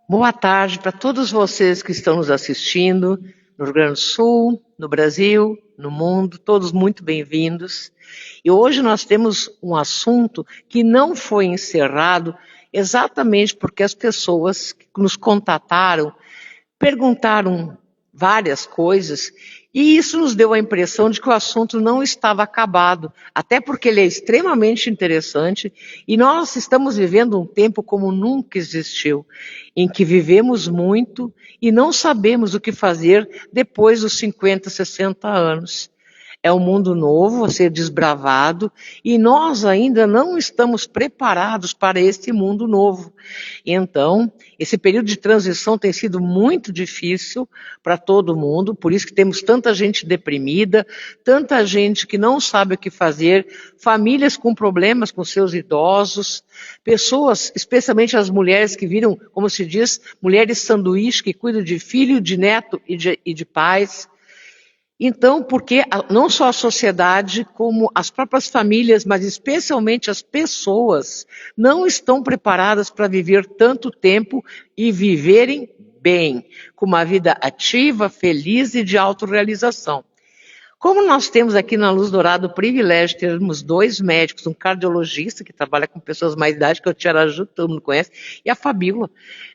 Boa tarde para todos vocês que estão nos assistindo no Rio Grande do Sul, no Brasil, no mundo, todos muito bem-vindos. E hoje nós temos um assunto que não foi encerrado exatamente porque as pessoas que nos contataram perguntaram várias coisas e isso nos deu a impressão de que o assunto não estava acabado, até porque ele é extremamente interessante e nós estamos vivendo um tempo como nunca existiu, em que vivemos muito e não sabemos o que fazer depois dos 50, 60 anos. É um mundo novo a ser desbravado e nós ainda não estamos preparados para esse mundo novo. Então, esse período de transição tem sido muito difícil para todo mundo, por isso que temos tanta gente deprimida, tanta gente que não sabe o que fazer, famílias com problemas com seus idosos, pessoas, especialmente as mulheres que viram, como se diz, mulheres sanduíche, que cuidam de filho, de neto e de pais. Então, porque não só a sociedade, como as próprias famílias, mas especialmente as pessoas, não estão preparadas para viver tanto tempo e viverem bem, com uma vida ativa, feliz e de autorrealização. Como nós temos aqui na Luz Dourada o privilégio de termos dois médicos, um cardiologista que trabalha com pessoas mais idade, que é o Tiaraju, todo mundo conhece, e a Fabíola,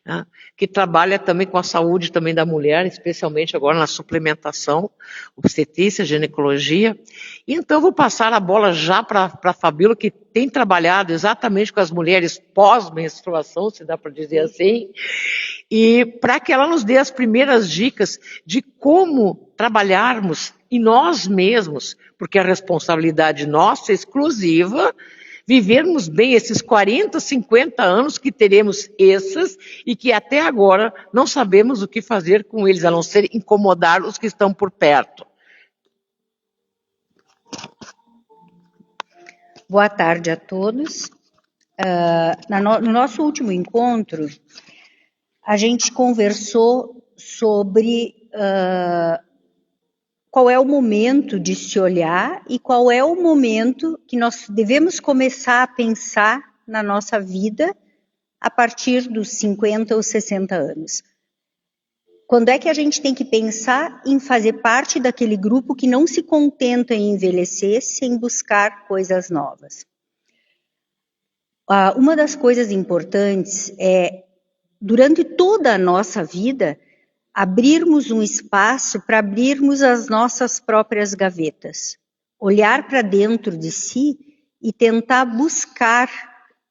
né, que trabalha também com a saúde também da mulher, especialmente agora na suplementação, obstetrícia, ginecologia. Então, vou passar a bola já para a Fabíola, que tem trabalhado exatamente com as mulheres pós-menstruação, se dá para dizer assim, e para que ela nos dê as primeiras dicas de como trabalharmos em nós mesmos, porque a responsabilidade nossa é exclusiva, vivermos bem esses 40, 50 anos que teremos esses e que até agora não sabemos o que fazer com eles, a não ser incomodar os que estão por perto. Boa tarde a todos. No nosso último encontro, a gente conversou sobre qual é o momento de se olhar e qual é o momento que nós devemos começar a pensar na nossa vida a partir dos 50 ou 60 anos. Quando é que a gente tem que pensar em fazer parte daquele grupo que não se contenta em envelhecer sem buscar coisas novas? Uma das coisas importantes é, durante toda a nossa vida, abrirmos um espaço para abrirmos as nossas próprias gavetas. Olhar para dentro de si e tentar buscar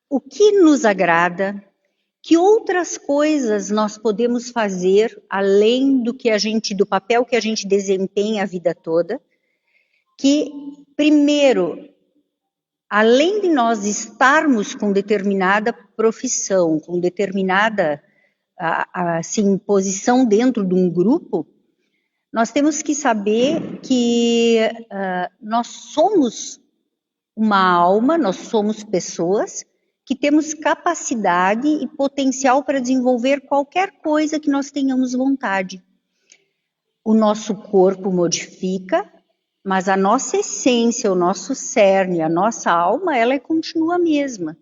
o que nos agrada, que outras coisas nós podemos fazer além do papel que a gente desempenha a vida toda, que, primeiro, além de nós estarmos com determinada profissão, com determinada assim, posição dentro de um grupo, nós temos que saber que nós somos uma alma, nós somos pessoas que temos capacidade e potencial para desenvolver qualquer coisa que nós tenhamos vontade. O nosso corpo modifica, mas a nossa essência, o nosso cerne, a nossa alma, ela continua a mesma.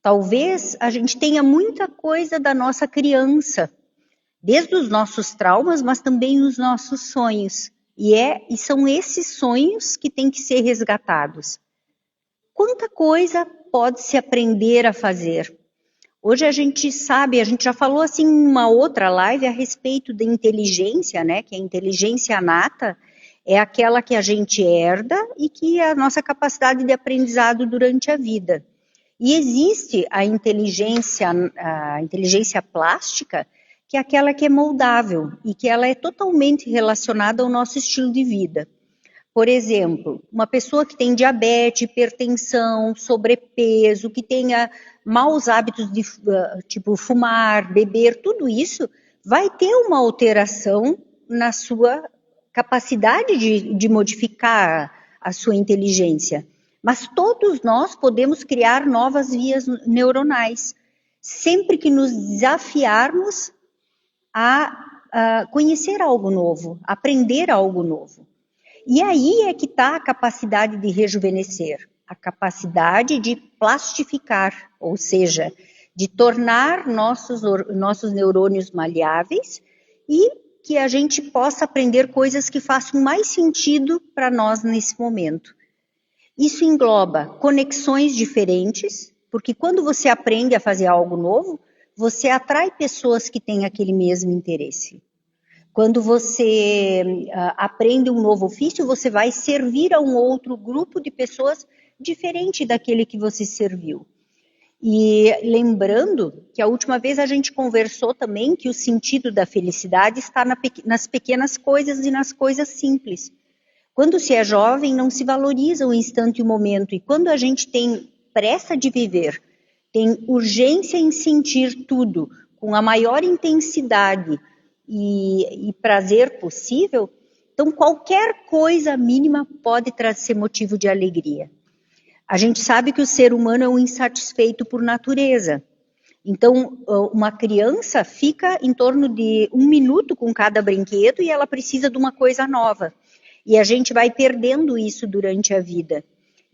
Talvez a gente tenha muita coisa da nossa criança, desde os nossos traumas, mas também os nossos sonhos. E são esses sonhos que têm que ser resgatados. Quanta coisa pode-se aprender a fazer? Hoje a gente sabe, a gente já falou assim numa outra live a respeito da inteligência, né? Que a inteligência inata é aquela que a gente herda e que é a nossa capacidade de aprendizado durante a vida. E existe a inteligência plástica, que é aquela que é moldável e que ela é totalmente relacionada ao nosso estilo de vida. Por exemplo, uma pessoa que tem diabetes, hipertensão, sobrepeso, que tenha maus hábitos de tipo fumar, beber, tudo isso vai ter uma alteração na sua capacidade de modificar a sua inteligência. Mas todos nós podemos criar novas vias neuronais, sempre que nos desafiarmos a conhecer algo novo, aprender algo novo. E aí é que está a capacidade de rejuvenescer, a capacidade de plastificar, ou seja, de tornar nossos neurônios maleáveis e que a gente possa aprender coisas que façam mais sentido para nós nesse momento. Isso engloba conexões diferentes, porque quando você aprende a fazer algo novo, você atrai pessoas que têm aquele mesmo interesse. Quando você aprende um novo ofício, você vai servir a um outro grupo de pessoas diferente daquele que você serviu. E lembrando que a última vez a gente conversou também que o sentido da felicidade está nas pequenas coisas e nas coisas simples. Quando se é jovem, não se valoriza o instante e o momento. E quando a gente tem pressa de viver, tem urgência em sentir tudo com a maior intensidade e prazer possível, então qualquer coisa mínima pode ser motivo de alegria. A gente sabe que o ser humano é um insatisfeito por natureza. Então, uma criança fica em torno de 1 minuto com cada brinquedo e ela precisa de uma coisa nova. E a gente vai perdendo isso durante a vida.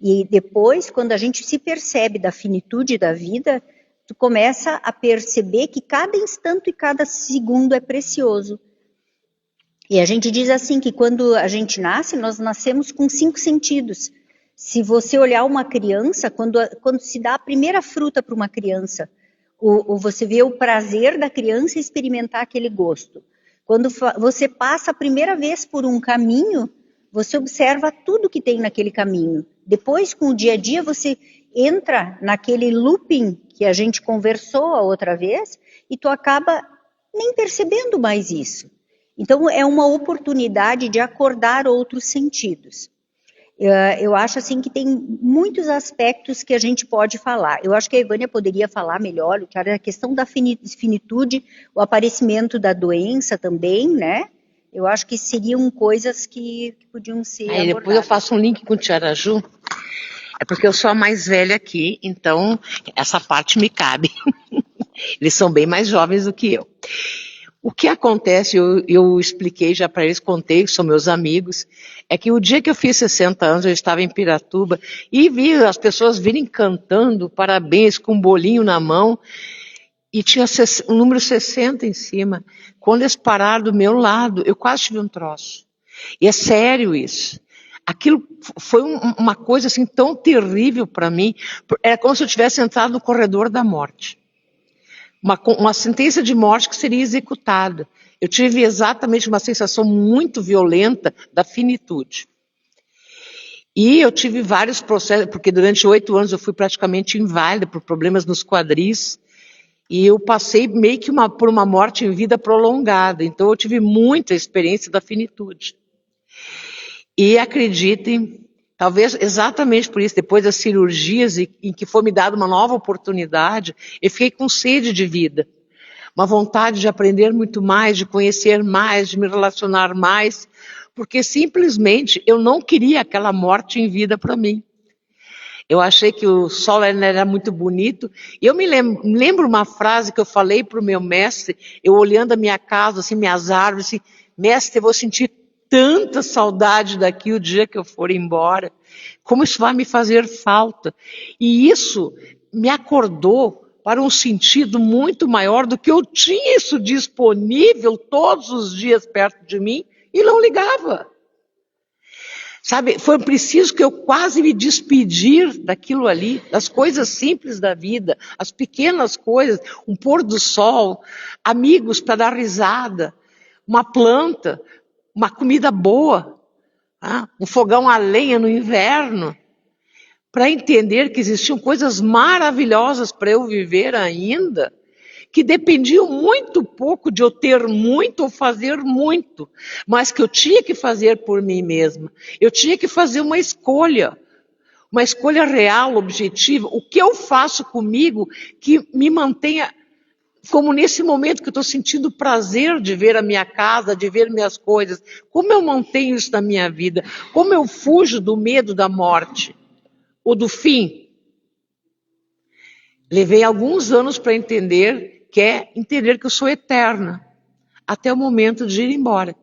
E depois, quando a gente se percebe da finitude da vida, tu começa a perceber que cada instante e cada segundo é precioso. E a gente diz assim que quando a gente nasce, nós nascemos com 5 sentidos. Se você olhar uma criança, quando se dá a primeira fruta para uma criança, ou você vê o prazer da criança experimentar aquele gosto. Quando você passa a primeira vez por um caminho, você observa tudo que tem naquele caminho. Depois, com o dia a dia, você entra naquele looping que a gente conversou a outra vez e tu acaba nem percebendo mais isso. Então, é uma oportunidade de acordar outros sentidos. Eu acho assim que tem muitos aspectos que a gente pode falar. Eu acho que a Ivânia poderia falar melhor, a questão da finitude, o aparecimento da doença também, né? Eu acho que seriam coisas que podiam ser abordadas. Depois eu faço um link com o Tiaraju, é porque eu sou a mais velha aqui, então essa parte me cabe. Eles são bem mais jovens do que eu. O que acontece, eu expliquei já para eles, contei, que são meus amigos, é que o dia que eu fiz 60 anos, eu estava em Piratuba e vi as pessoas virem cantando parabéns com um bolinho na mão e tinha o número 60 em cima. Quando eles pararam do meu lado, eu quase tive um troço. E é sério isso. Aquilo foi uma coisa assim tão terrível para mim, era como se eu tivesse entrado no corredor da morte. Uma sentença de morte que seria executada. Eu tive exatamente uma sensação muito violenta da finitude. E eu tive vários processos, porque durante 8 anos eu fui praticamente inválida por problemas nos quadris, e eu passei meio que por uma morte em vida prolongada. Então eu tive muita experiência da finitude. E acreditem, talvez exatamente por isso, depois das cirurgias em que foi me dada uma nova oportunidade, eu fiquei com sede de vida. Uma vontade de aprender muito mais, de conhecer mais, de me relacionar mais, porque simplesmente eu não queria aquela morte em vida para mim. Eu achei que o sol era muito bonito. E eu me lembro uma frase que eu falei para o meu mestre, eu olhando a minha casa, assim, minhas árvores, assim, mestre, eu vou sentir tanta saudade daqui o dia que eu for embora. Como isso vai me fazer falta. E isso me acordou para um sentido muito maior do que eu tinha isso disponível todos os dias perto de mim e não ligava. Sabe, foi preciso que eu quase me despedir daquilo ali, das coisas simples da vida, as pequenas coisas, um pôr do sol, amigos para dar risada, uma planta, uma comida boa, um fogão a lenha no inverno, para entender que existiam coisas maravilhosas para eu viver ainda, que dependiam muito pouco de eu ter muito ou fazer muito, mas que eu tinha que fazer por mim mesma. Eu tinha que fazer uma escolha real, objetiva. O que eu faço comigo que me mantenha, como nesse momento que eu estou sentindo prazer de ver a minha casa, de ver minhas coisas, como eu mantenho isso na minha vida, como eu fujo do medo da morte ou do fim. Levei alguns anos para entender que eu sou eterna, até o momento de ir embora.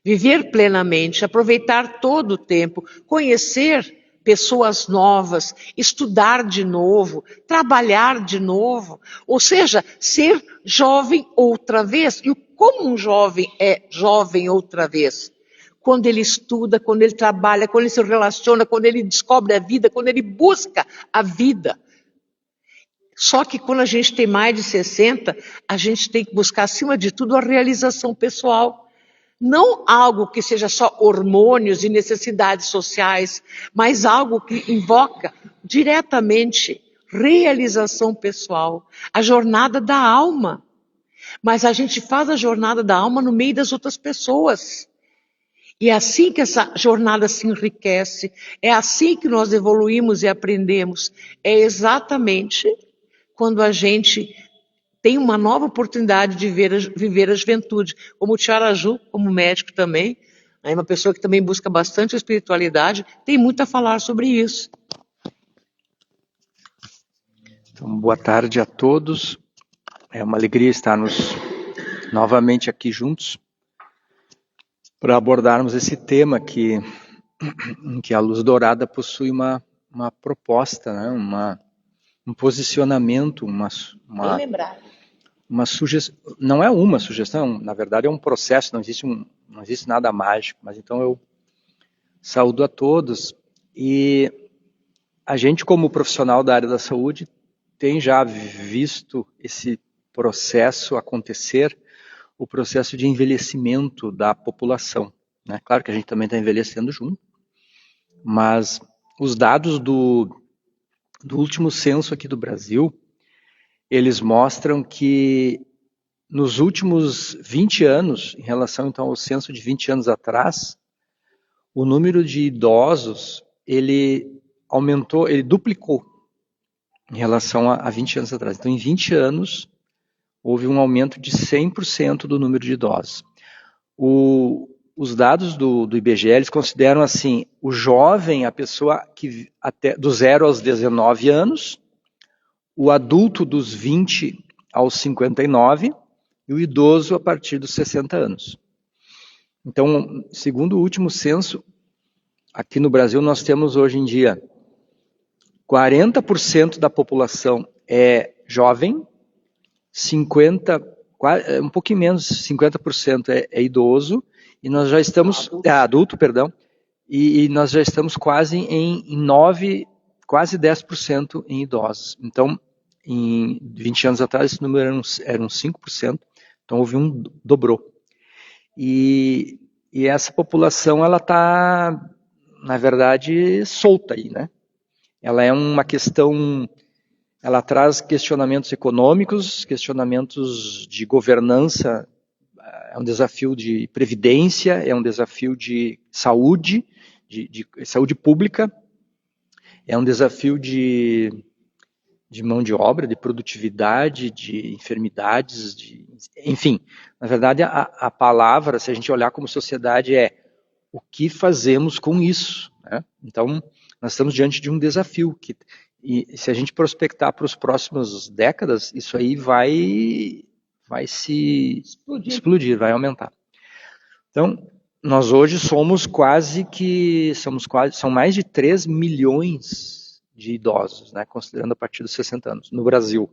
Viver plenamente, aproveitar todo o tempo, conhecer pessoas novas, estudar de novo, trabalhar de novo, ou seja, ser jovem outra vez. E como um jovem é jovem outra vez? Quando ele estuda, quando ele trabalha, quando ele se relaciona, quando ele descobre a vida, quando ele busca a vida. Só que quando a gente tem mais de 60, a gente tem que buscar, acima de tudo, a realização pessoal. Não algo que seja só hormônios e necessidades sociais, mas algo que invoca diretamente realização pessoal, a jornada da alma. Mas a gente faz a jornada da alma no meio das outras pessoas. E é assim que essa jornada se enriquece, é assim que nós evoluímos e aprendemos. É exatamente quando a gente tem uma nova oportunidade de viver a juventude. Como o Tiaraju, como médico também, é uma pessoa que também busca bastante a espiritualidade, tem muito a falar sobre isso. Então, boa tarde a todos. É uma alegria estarmos novamente aqui juntos para abordarmos esse tema que a Luz Dourada possui uma proposta, né? Um posicionamento, uma sugestão. Não é uma sugestão, na verdade é um processo, não existe nada mágico. Mas então eu saúdo a todos e a gente, como profissional da área da saúde, tem já visto esse processo acontecer, o processo de envelhecimento da população, né? Claro que a gente também está envelhecendo junto, mas os dados do último censo aqui do Brasil, eles mostram que nos últimos 20 anos, em relação então ao censo de 20 anos atrás, o número de idosos, ele aumentou, ele duplicou em relação a 20 anos atrás. Então, em 20 anos, houve um aumento de 100% do número de idosos. Os dados do IBGE, eles consideram assim, o jovem, a pessoa que até do 0 aos 19 anos, o adulto dos 20 aos 59 e o idoso a partir dos 60 anos. Então, segundo o último censo, aqui no Brasil nós temos hoje em dia 40% da população é jovem, 50%, um pouquinho menos, 50% é idoso, e nós já estamos, adulto, perdão, e nós já estamos quase em 9, quase 10% em idosos. Então, em 20 anos atrás, esse número era 5%, então houve dobrou. E essa população, ela está, na verdade, solta aí, né? Ela é uma questão, ela traz questionamentos econômicos, questionamentos de governança, é um desafio de previdência, é um desafio de saúde, de saúde pública, é um desafio de mão de obra, de produtividade, de enfermidades, enfim. Na verdade, a palavra, se a gente olhar como sociedade, é o que fazemos com isso, né? Então, nós estamos diante de um desafio, e se a gente prospectar para os próximos décadas, isso aí vai se explodir, vai aumentar. Então, nós hoje são mais de 3 milhões de idosos, né, considerando a partir dos 60 anos, no Brasil.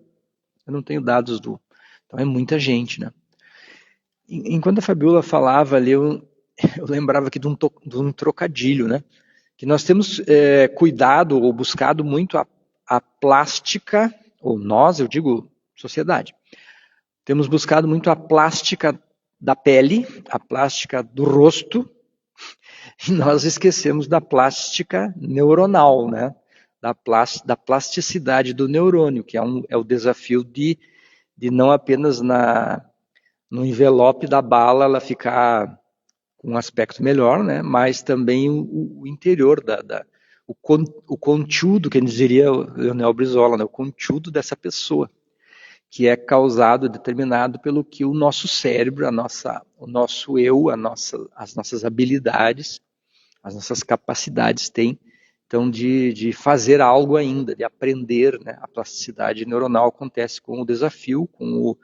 Eu não tenho dados então é muita gente, né? Enquanto a Fabiola falava ali, eu lembrava aqui de um trocadilho, né? Que nós temos cuidado ou buscado muito a plástica, ou nós, eu digo sociedade, temos buscado muito a plástica da pele, a plástica do rosto, e nós esquecemos da plástica neuronal, né? Da plasticidade do neurônio, que é o desafio de não apenas no envelope da bala ela ficar com um aspecto melhor, né? Mas também o interior, o conteúdo, que a gente diria o Leonel Brizola, né? O conteúdo dessa pessoa, que é causado, determinado pelo que o nosso cérebro, o nosso eu, as nossas habilidades, as nossas capacidades têm, então, de fazer algo ainda, de aprender, né? A plasticidade neuronal acontece com o desafio, com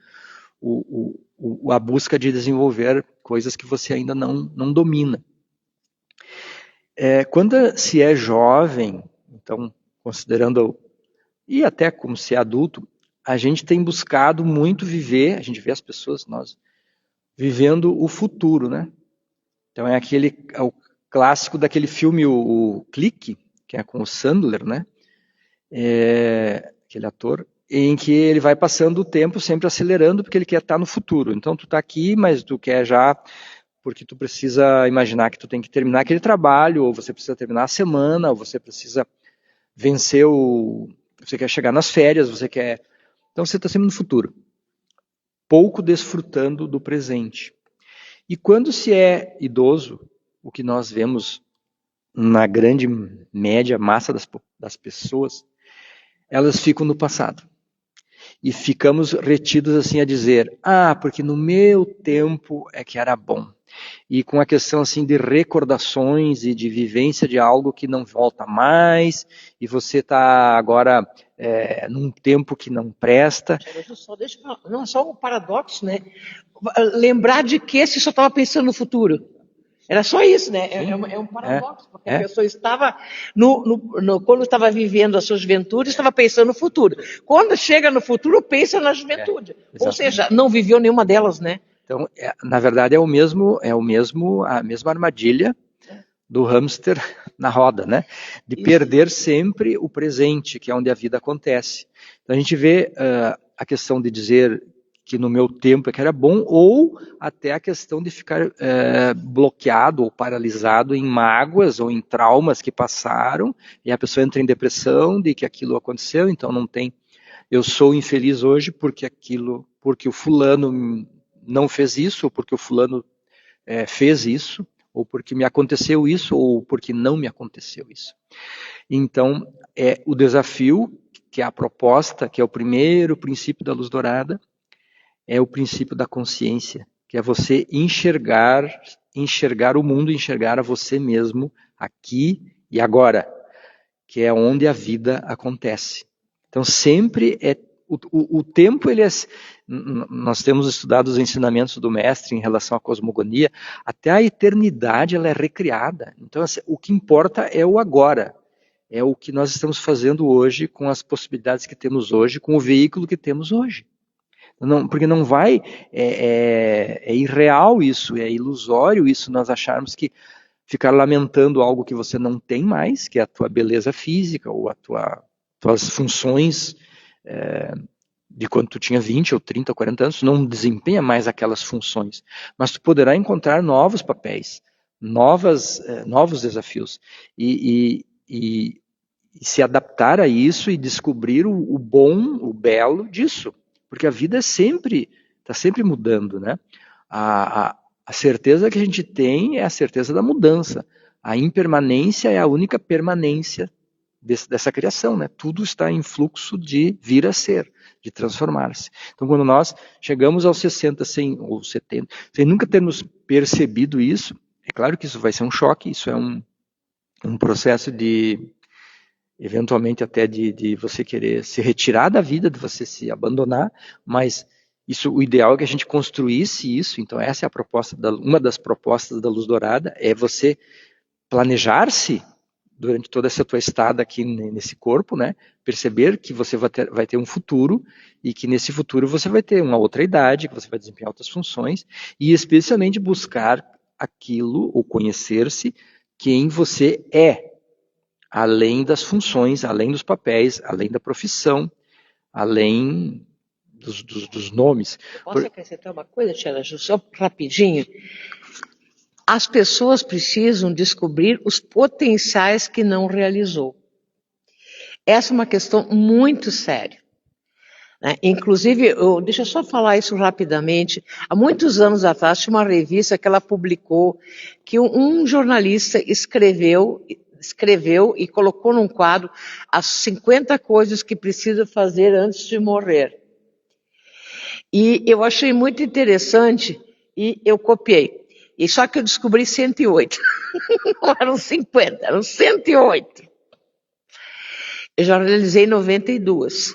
a busca de desenvolver coisas que você ainda não domina. Quando se é jovem, então, considerando, e até como se é adulto, a gente tem buscado muito viver, a gente vê as pessoas, nós, vivendo o futuro, né? Então é o clássico daquele filme, o Clique, que é com o Sandler, né? Aquele ator, em que ele vai passando o tempo sempre acelerando, porque ele quer estar no futuro. Então tu está aqui, mas tu quer já, porque tu precisa imaginar que tu tem que terminar aquele trabalho, ou você precisa terminar a semana, ou você precisa vencer você quer chegar nas férias, então você está sempre no futuro, pouco desfrutando do presente. E quando se é idoso, o que nós vemos na grande média massa das pessoas, elas ficam no passado. E ficamos retidos assim a dizer, porque no meu tempo é que era bom. E com a questão assim de recordações e de vivência de algo que não volta mais, e você está agora num tempo que não presta. Não, só um paradoxo, né? Lembrar de que se só estava pensando no futuro. Era só isso, né? É um paradoxo, porque a pessoa estava, quando estava vivendo a sua juventude, estava pensando no futuro. Quando chega no futuro, pensa na juventude. Ou seja, não viveu nenhuma delas, né? Então, na verdade, a mesma armadilha do hamster na roda, né? De perder sempre o presente, que é onde a vida acontece. Então, a gente vê a questão de dizer que no meu tempo é que era bom, ou até a questão de ficar bloqueado ou paralisado em mágoas ou em traumas que passaram, e a pessoa entra em depressão de que aquilo aconteceu, então não tem... Eu sou infeliz hoje porque o fulano não fez isso, ou porque o fulano fez isso, ou porque me aconteceu isso, ou porque não me aconteceu isso. Então, o desafio, que é a proposta, que é o primeiro princípio da luz dourada, é o princípio da consciência, que é você enxergar o mundo, enxergar a você mesmo aqui e agora, que é onde a vida acontece. Então, sempre o tempo, nós temos estudado os ensinamentos do mestre em relação à cosmogonia, até a eternidade ela é recriada. Então, assim, o que importa é o agora, é o que nós estamos fazendo hoje, com as possibilidades que temos hoje, com o veículo que temos hoje. Porque não vai, é irreal isso, é ilusório isso, nós acharmos que ficar lamentando algo que você não tem mais, que é a tua beleza física, ou tuas funções de quando tu tinha 20 ou 30 ou 40 anos, tu não desempenha mais aquelas funções, mas tu poderá encontrar novos papéis, novos desafios, e se adaptar a isso e descobrir o bom, o belo disso, porque a vida está sempre mudando, né? A certeza que a gente tem é a certeza da mudança. A impermanência é a única permanência dessa criação, né? Tudo está em fluxo de vir a ser, de transformar-se. Então, quando nós chegamos aos 60, ou 70, sem nunca termos percebido isso, é claro que isso vai ser um choque, isso é um processo de, eventualmente até de você querer se retirar da vida, de você se abandonar, mas o ideal é que a gente construísse isso. Então essa é a proposta, uma das propostas da Luz Dourada, é você planejar-se durante toda essa tua estada aqui nesse corpo, né? Perceber que você vai ter um futuro, e que nesse futuro você vai ter uma outra idade, que você vai desempenhar outras funções, e especialmente buscar aquilo, ou conhecer-se, quem você é, além das funções, além dos papéis, além da profissão, além dos nomes. Posso acrescentar uma coisa, Tia Ju, só rapidinho? As pessoas precisam descobrir os potenciais que não realizou. Essa é uma questão muito séria. Né? Inclusive, deixa eu só falar isso rapidamente. Há muitos anos atrás, tinha uma revista que ela publicou que um jornalista escreveu e colocou num quadro as 50 coisas que precisa fazer antes de morrer. E eu achei muito interessante e eu copiei. E só que eu descobri 108. Não eram 50, eram 108. Eu já realizei 92.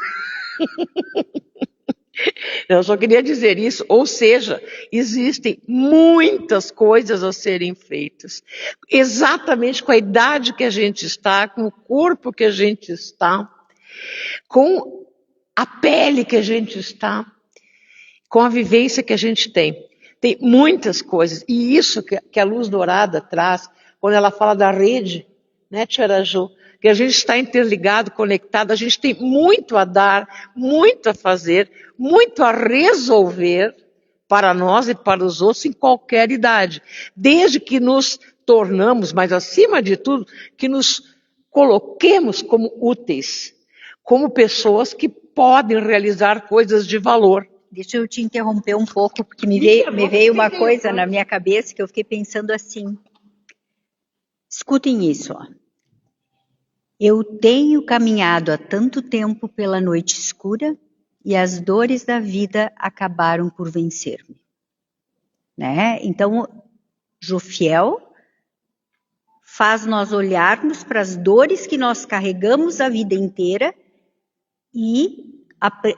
Eu só queria dizer isso, ou seja, existem muitas coisas a serem feitas, exatamente com a idade que a gente está, com o corpo que a gente está, com a pele que a gente está, com a vivência que a gente tem. Tem muitas coisas, e isso que a Luz Dourada traz, quando ela fala da rede, né, Tia Araju, que a gente está interligado, conectado, a gente tem muito a dar, muito a fazer, muito a resolver para nós e para os outros em qualquer idade, desde que nos tornamos, mas acima de tudo, que nos coloquemos como úteis, como pessoas que podem realizar coisas de valor. Deixa eu te interromper um pouco, porque me veio uma coisa na minha cabeça que eu fiquei pensando assim. Escutem isso, ó. Eu tenho caminhado há tanto tempo pela noite escura e as dores da vida acabaram por vencer-me. Né? Então, Jofiel faz nós olharmos para as dores que nós carregamos a vida inteira e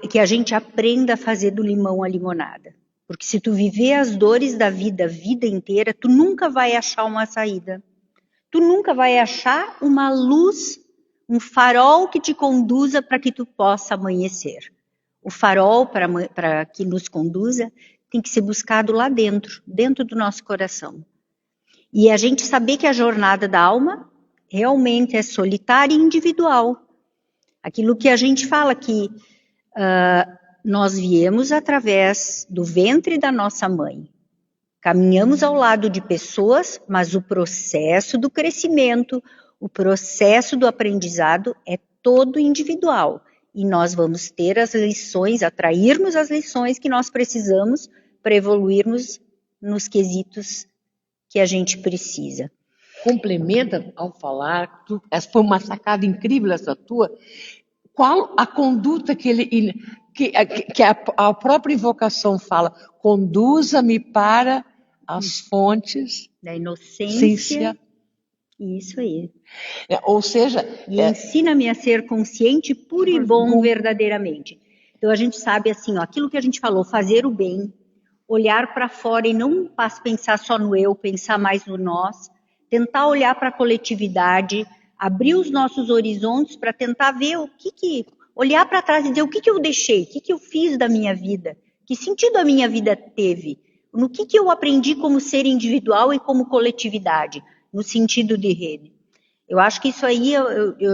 que a gente aprenda a fazer do limão a limonada. Porque se tu viver as dores da vida a vida inteira, tu nunca vai achar uma saída. Tu nunca vai achar uma luz, um farol que te conduza para que tu possa amanhecer. O farol para que nos conduza tem que ser buscado lá dentro do nosso coração. E a gente saber que a jornada da alma realmente é solitária e individual. Aquilo que a gente fala que nós viemos através do ventre da nossa mãe. Caminhamos ao lado de pessoas, mas o processo do crescimento, o processo do aprendizado é todo individual. E nós vamos ter as lições, atrairmos as lições que nós precisamos para evoluirmos nos quesitos que a gente precisa. Complementa ao falar, foi uma sacada incrível essa tua, qual a conduta que a própria invocação fala, conduza-me para as fontes da inocência. Isso aí. Ou seja... E ensina-me a ser consciente, puro e bom verdadeiramente. Então a gente sabe assim, ó, aquilo que a gente falou, fazer o bem, olhar para fora e não pensar só no eu, pensar mais no nós, tentar olhar para a coletividade, abrir os nossos horizontes para tentar ver olhar para trás e dizer o que eu deixei, o que eu fiz da minha vida, que sentido a minha vida teve, no que eu aprendi como ser individual e como coletividade, no sentido de rede. Eu acho que isso aí,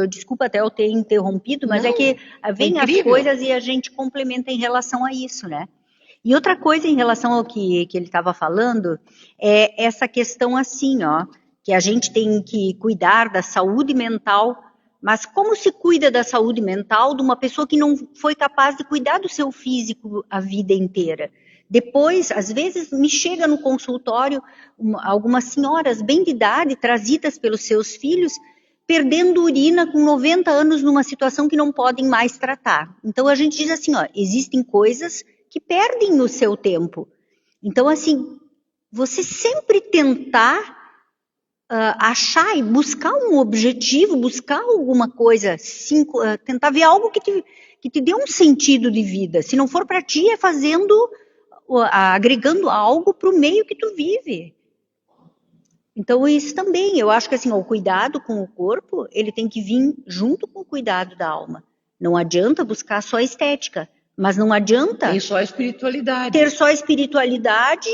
desculpa até eu ter interrompido, mas é que vem as coisas e a gente complementa em relação a isso, né? E outra coisa em relação ao que ele estava falando, é essa questão assim, ó, que a gente tem que cuidar da saúde mental, mas como se cuida da saúde mental de uma pessoa que não foi capaz de cuidar do seu físico a vida inteira? Depois, às vezes, me chega no consultório algumas senhoras bem de idade, trazidas pelos seus filhos, perdendo urina com 90 anos numa situação que não podem mais tratar. Então, a gente diz assim, ó, existem coisas que perdem o seu tempo. Então, assim, você sempre tentar achar e buscar um objetivo, buscar alguma coisa, tentar ver algo que te dê um sentido de vida. Se não for para ti, é agregando algo para o meio que tu vive. Então, isso também, eu acho que assim, o cuidado com o corpo, ele tem que vir junto com o cuidado da alma. Não adianta buscar só a estética, mas não adianta ter só a espiritualidade. Ter só a espiritualidade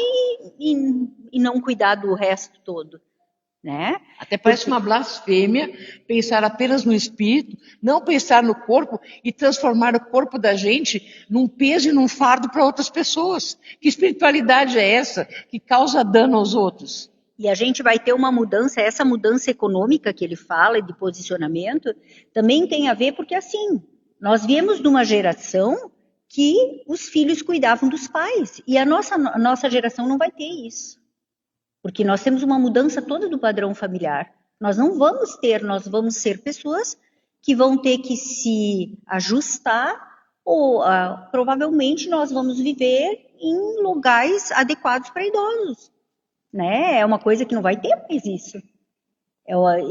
e não cuidar do resto todo. Né? Até parece uma blasfêmia pensar apenas no espírito, não pensar no corpo e transformar o corpo da gente num peso e num fardo para outras pessoas. Que espiritualidade é essa que causa dano aos outros? E a gente vai ter uma mudança, essa mudança econômica que ele fala, de posicionamento, também tem a ver porque assim, nós viemos de uma geração que os filhos cuidavam dos pais, e a nossa geração não vai ter isso. Porque nós temos uma mudança toda do padrão familiar. Nós vamos ser pessoas que vão ter que se ajustar ou provavelmente nós vamos viver em lugares adequados para idosos. Né? É uma coisa que não vai ter mais isso.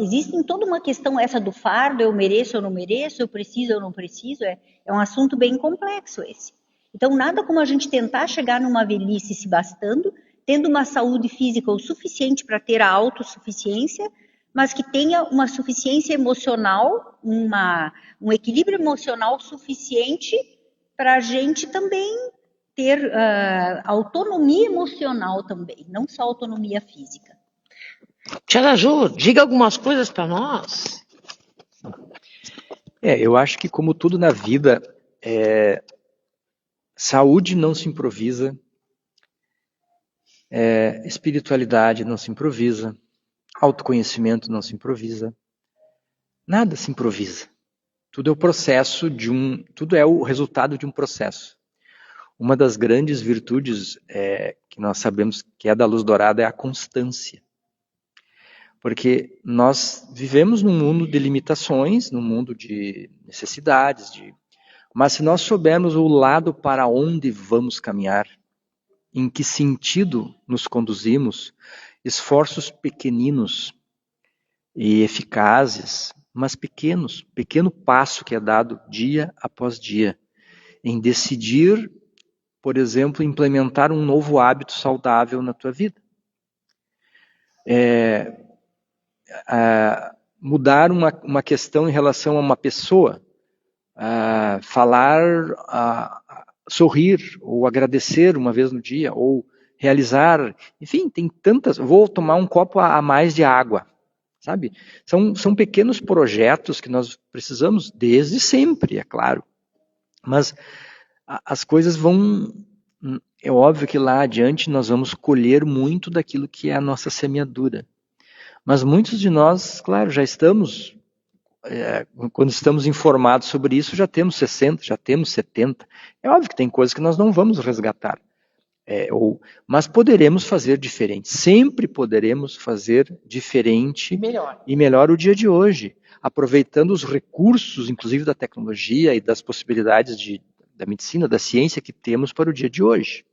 Existe toda uma questão essa do fardo, eu mereço ou não mereço, eu preciso ou não preciso, é um assunto bem complexo esse. Então, nada como a gente tentar chegar numa velhice se bastando, tendo uma saúde física o suficiente para ter a autossuficiência, mas que tenha uma suficiência emocional, um equilíbrio emocional suficiente para a gente também ter autonomia emocional também, não só autonomia física. Tia Ju, diga algumas coisas para nós. Eu acho que, como tudo na vida, saúde não se improvisa, espiritualidade não se improvisa, autoconhecimento não se improvisa, nada se improvisa. Tudo é o processo tudo é o resultado de um processo. Uma das grandes virtudes que nós sabemos que é da luz dourada é a constância. Porque nós vivemos num mundo de limitações, num mundo de necessidades, mas se nós soubermos o lado para onde vamos caminhar, em que sentido nos conduzimos, esforços pequeninos e eficazes, mas pequeno passo que é dado dia após dia, em decidir, por exemplo, implementar um novo hábito saudável na tua vida. Mudar uma questão em relação a uma pessoa, falar, sorrir, ou agradecer uma vez no dia, ou realizar, enfim, tem tantas, vou tomar um copo a mais de água, sabe? São pequenos projetos que nós precisamos desde sempre, é claro, mas as coisas é óbvio que lá adiante nós vamos colher muito daquilo que é a nossa semeadura. Mas muitos de nós, claro, já estamos, quando estamos informados sobre isso, já temos 60, já temos 70. É óbvio que tem coisas que nós não vamos resgatar. Mas poderemos fazer diferente. Sempre poderemos fazer diferente e melhor o dia de hoje. Aproveitando os recursos, inclusive da tecnologia e das possibilidades da medicina, da ciência que temos para o dia de hoje.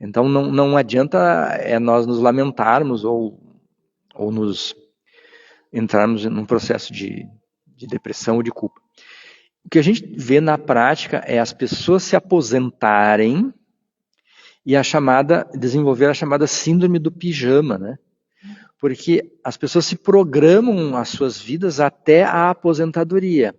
Então não adianta nós nos lamentarmos ou nos entrarmos num processo de depressão ou de culpa. O que a gente vê na prática é as pessoas se aposentarem e desenvolver a chamada síndrome do pijama, né? Porque as pessoas se programam as suas vidas até a aposentadoria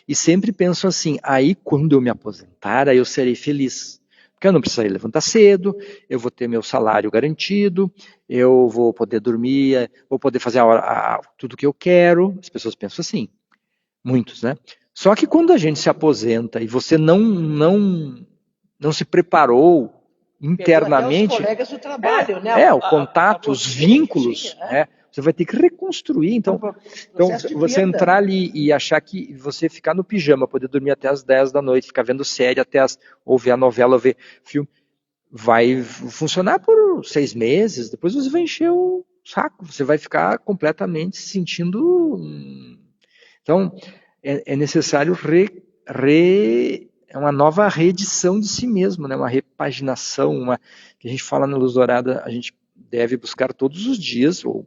e sempre pensam assim, aí quando eu me aposentar, aí eu serei feliz. Porque eu não precisarei levantar cedo, eu vou ter meu salário garantido, eu vou poder dormir, vou poder fazer tudo que eu quero. As pessoas pensam assim, muitos, né? Só que quando a gente se aposenta e você não se preparou internamente... Até os colegas do trabalho, né? O contato, os vínculos, né? Você vai ter que reconstruir. Então você entrar ali e achar que você ficar no pijama, poder dormir até as 10 da noite, ficar vendo série ou ver a novela, ou ver filme, vai funcionar por 6 meses, depois você vai encher o saco, você vai ficar completamente se sentindo... Então, é necessário uma nova reedição de si mesmo, né? Uma repaginação, que a gente fala na Luz Dourada, a gente deve buscar todos os dias, ou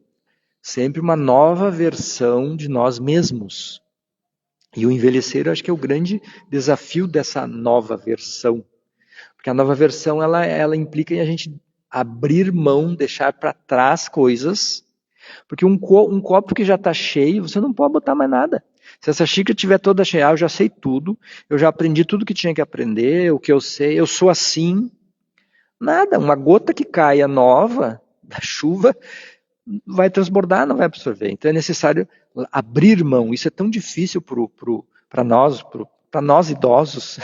sempre uma nova versão de nós mesmos. E o envelhecer, eu acho que é o grande desafio dessa nova versão. Porque a nova versão, ela implica em a gente abrir mão, deixar para trás coisas. Porque um copo que já está cheio, você não pode botar mais nada. Se essa xícara estiver toda cheia, eu já sei tudo, eu já aprendi tudo que tinha que aprender, o que eu sei, eu sou assim. Nada, uma gota que caia nova da chuva vai transbordar, não vai absorver. Então é necessário abrir mão. Isso é tão difícil para nós idosos.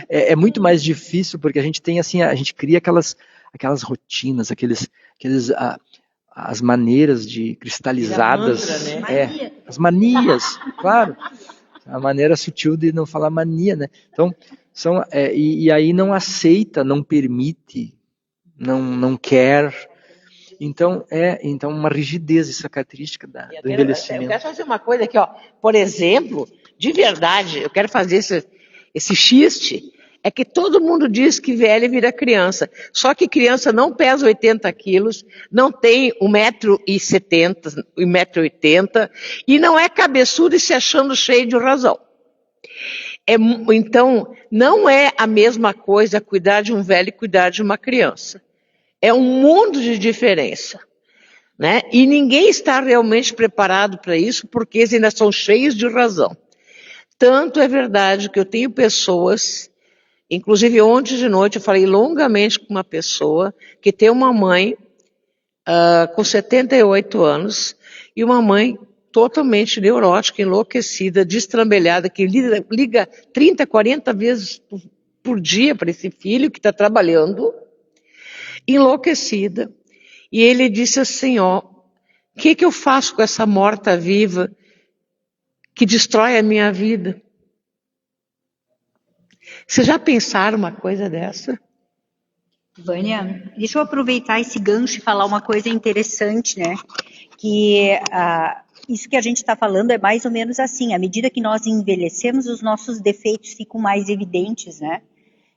É muito mais difícil porque a gente tem assim, a gente cria aquelas rotinas, as maneiras cristalizadas, mantra, né? As manias, claro. A maneira sutil de não falar mania, né? Então, e aí não aceita, não permite, não quer. Então, uma rigidez, essa característica do envelhecimento. Eu quero fazer uma coisa aqui, ó. Por exemplo, de verdade, eu quero fazer esse xiste, é que todo mundo diz que velho vira criança. Só que criança não pesa 80 quilos, não tem 1,70 m, 1,80 m, e não é cabeçudo e se achando cheio de razão. Então, não é a mesma coisa cuidar de um velho e cuidar de uma criança. É um mundo de diferença, né? E ninguém está realmente preparado para isso, porque eles ainda são cheios de razão. Tanto é verdade que eu tenho pessoas, inclusive ontem de noite eu falei longamente com uma pessoa que tem uma mãe com 78 anos e uma mãe totalmente neurótica, enlouquecida, destrambelhada, que liga 30, 40 vezes por dia para esse filho que está trabalhando, enlouquecida. E ele disse assim, ó, o que eu faço com essa morta-viva que destrói a minha vida? Vocês já pensaram uma coisa dessa? Vânia, deixa eu aproveitar esse gancho e falar uma coisa interessante, né? Que isso que a gente está falando é mais ou menos assim, à medida que nós envelhecemos, os nossos defeitos ficam mais evidentes, né?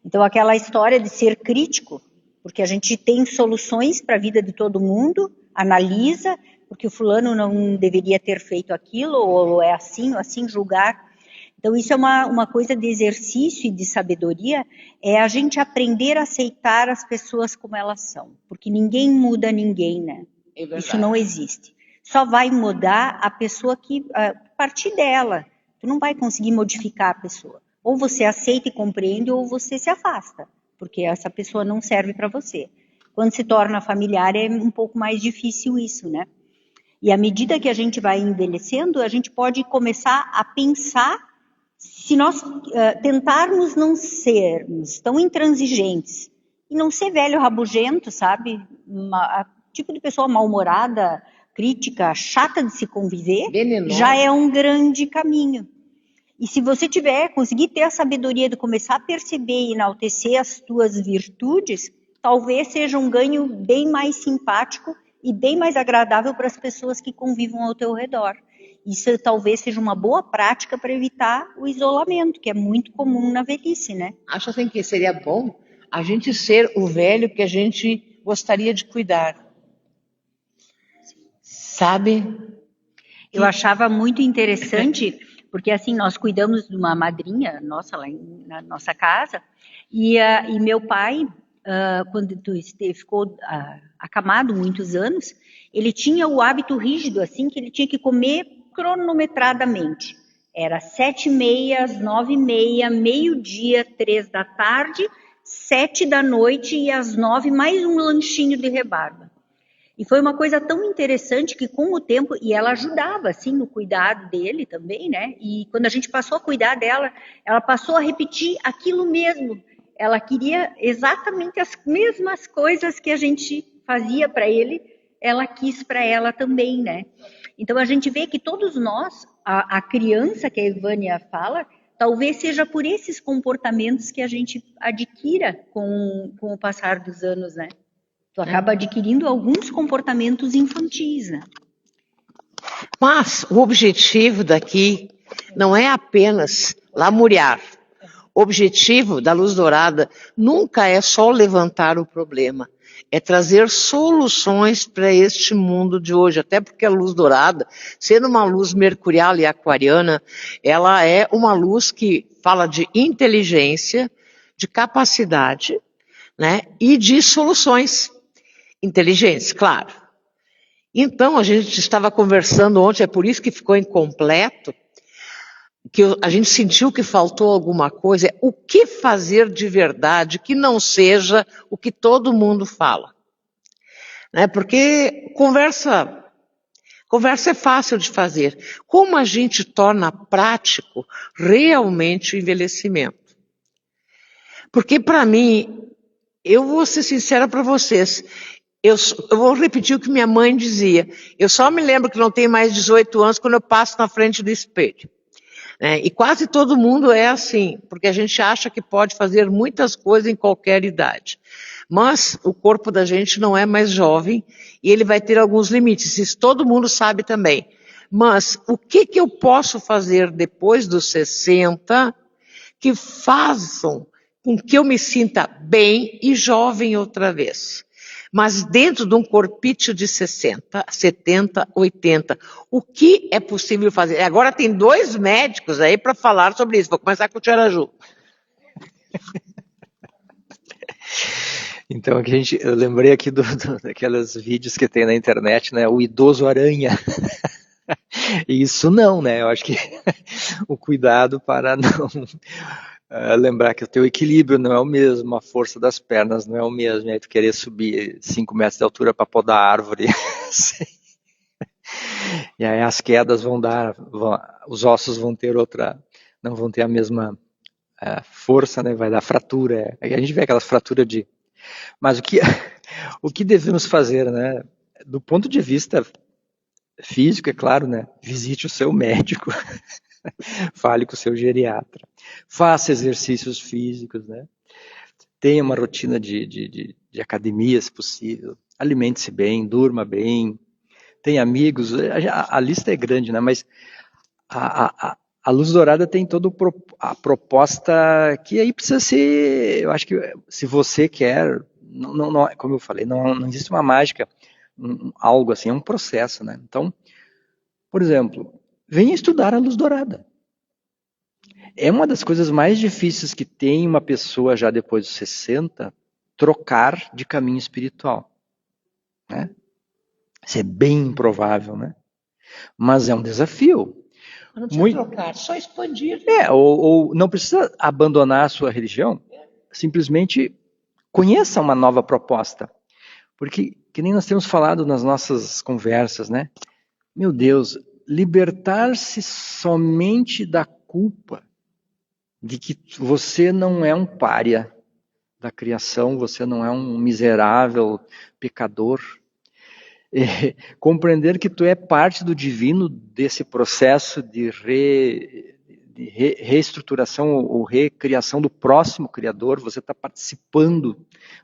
Então, aquela história de ser crítico, porque a gente tem soluções para a vida de todo mundo, analisa, porque o fulano não deveria ter feito aquilo, ou é assim, ou assim, julgar. Então, isso é uma coisa de exercício e de sabedoria, é a gente aprender a aceitar as pessoas como elas são, porque ninguém muda ninguém, né? Isso não existe. Só vai mudar a pessoa que, a partir dela, tu não vai conseguir modificar a pessoa. Ou você aceita e compreende, ou você se afasta, porque essa pessoa não serve para você. Quando se torna familiar, é um pouco mais difícil isso, né? E à medida que a gente vai envelhecendo, a gente pode começar a pensar. Se nós tentarmos não sermos tão intransigentes e não ser velho rabugento, sabe? Tipo de pessoa mal-humorada, crítica, chata de se conviver, venenosa, já é um grande caminho. E se você conseguir ter a sabedoria de começar a perceber e enaltecer as tuas virtudes, talvez seja um ganho bem mais simpático e bem mais agradável para as pessoas que convivam ao teu redor. Isso talvez seja uma boa prática para evitar o isolamento, que é muito comum na velhice, né? Acho assim que seria bom a gente ser o velho que a gente gostaria de cuidar. Sabe? Eu achava muito interessante, porque assim, nós cuidamos de uma madrinha nossa lá na nossa casa, e meu pai, quando ficou acamado muitos anos, ele tinha o hábito rígido, assim, que ele tinha que comer cronometradamente. Era 7h30, às 9h30, meio-dia, 3h, 7h, e às 9h, mais um lanchinho de rebarba. E foi uma coisa tão interessante que com o tempo, e ela ajudava, assim, no cuidado dele também, né? E quando a gente passou a cuidar dela, ela passou a repetir aquilo mesmo. Ela queria exatamente as mesmas coisas que a gente fazia para ele, ela quis para ela também, né? Então, a gente vê que todos nós, a criança que a Ivânia fala, talvez seja por esses comportamentos que a gente adquira com o passar dos anos, né? Tu acaba adquirindo alguns comportamentos infantis, né? Mas o objetivo daqui não é apenas lamuriar. O objetivo da Luz Dourada nunca é só levantar o problema. É trazer soluções para este mundo de hoje, até porque a Luz Dourada, sendo uma luz mercurial e aquariana, ela é uma luz que fala de inteligência, de capacidade, né, e de soluções inteligentes, claro. Então, a gente estava conversando ontem, é por isso que ficou incompleto, que a gente sentiu que faltou alguma coisa, o que fazer de verdade que não seja o que todo mundo fala. Né? Porque conversa é fácil de fazer. Como a gente torna prático realmente o envelhecimento? Porque para mim, eu vou ser sincera para vocês, eu vou repetir o que minha mãe dizia, eu só me lembro que não tenho mais 18 anos quando eu passo na frente do espelho. E quase todo mundo é assim, porque a gente acha que pode fazer muitas coisas em qualquer idade. Mas o corpo da gente não é mais jovem e ele vai ter alguns limites, isso todo mundo sabe também. Mas o que eu posso fazer depois dos 60 que façam com que eu me sinta bem e jovem outra vez? mas dentro de um corpício de 60, 70, 80. O que é possível fazer? Agora tem 2 médicos aí para falar sobre isso. Vou começar com o Tia Araju. Então, aqui eu lembrei aqui daqueles vídeos que tem na internet, né? O idoso aranha. E isso não, né? Eu acho que o cuidado para não lembrar que o teu equilíbrio não é o mesmo, a força das pernas não é o mesmo, e aí tu querer subir 5 metros de altura para podar a árvore. E aí as quedas os ossos vão ter não vão ter a mesma força, né? Vai dar fratura. Aí a gente vê aquelas fraturas de... Mas o que devemos fazer, né? Do ponto de vista físico, é claro, né? Visite o seu médico, fale com o seu geriatra, faça exercícios físicos, né? Tenha uma rotina de academia, se possível, alimente-se bem, durma bem, tenha amigos, a lista é grande, né? Mas a Luz Dourada tem toda a proposta que aí precisa ser, eu acho que se você quer, não, como eu falei, não existe uma mágica, algo assim, é um processo, né? Então, por exemplo, venha estudar a Luz Dourada. É uma das coisas mais difíceis que tem uma pessoa já depois dos 60 trocar de caminho espiritual, né? Isso é bem improvável, né? Mas é um desafio. Não precisa trocar, só expandir. Ou não precisa abandonar a sua religião, simplesmente conheça uma nova proposta. Porque, que nem nós temos falado nas nossas conversas, né? Meu Deus, libertar-se somente da culpa de que você não é um pária da criação, você não é um miserável pecador. Compreender que tu é parte do divino desse processo de reestruturação ou recriação do próximo criador, você está participando,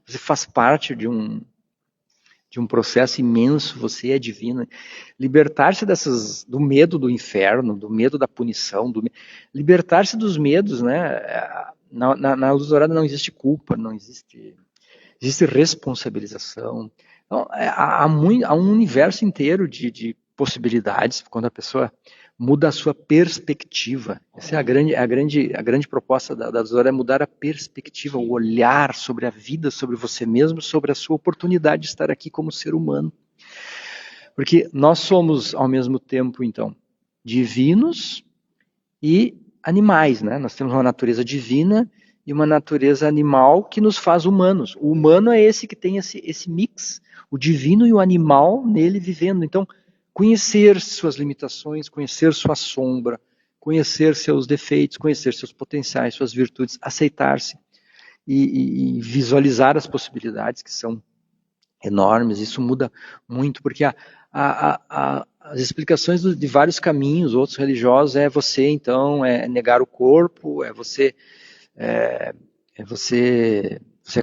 você faz parte de um processo imenso, você é divino. Libertar-se do medo do inferno, do medo da punição, libertar-se dos medos, né? Na Luz Dourada não existe culpa, não existe responsabilização. Então, há um universo inteiro de possibilidades quando a pessoa muda a sua perspectiva. Essa é a grande proposta da Luz Dourada, é mudar a perspectiva, o olhar sobre a vida, sobre você mesmo, sobre a sua oportunidade de estar aqui como ser humano. Porque nós somos, ao mesmo tempo, então, divinos e animais, né? Nós temos uma natureza divina e uma natureza animal que nos faz humanos. O humano é esse que tem esse mix, o divino e o animal nele vivendo. Então, conhecer suas limitações, conhecer sua sombra, conhecer seus defeitos, conhecer seus potenciais, suas virtudes, aceitar-se e visualizar as possibilidades que são enormes. Isso muda muito, porque as explicações de vários caminhos, outros religiosos, você então negar o corpo, você é